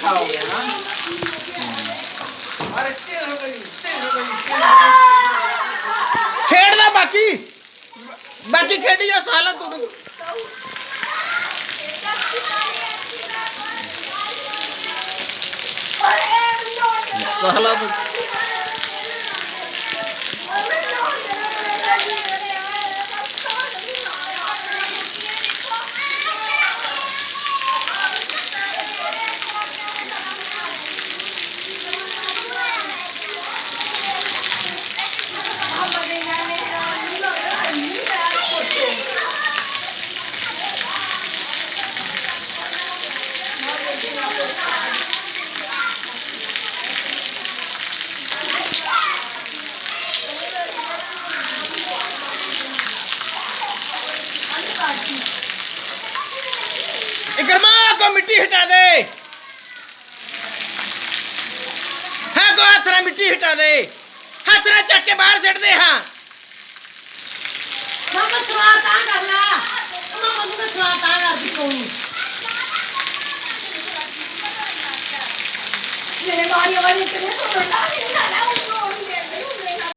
खाओगे हाँ खेड़ना बाकी बाकी खेड़ी जो साला तू साला इकरमा को मिट्टी हटा दे हाँ को हाथरा मिट्टी हटा दे हाथरा चक के बाहर सट दे हाँ मामा स्वाद आ कर ला मामा मुझे स्वाद आ कर दी कोई मेरे भाई वाले इतने तो बता नहीं रहा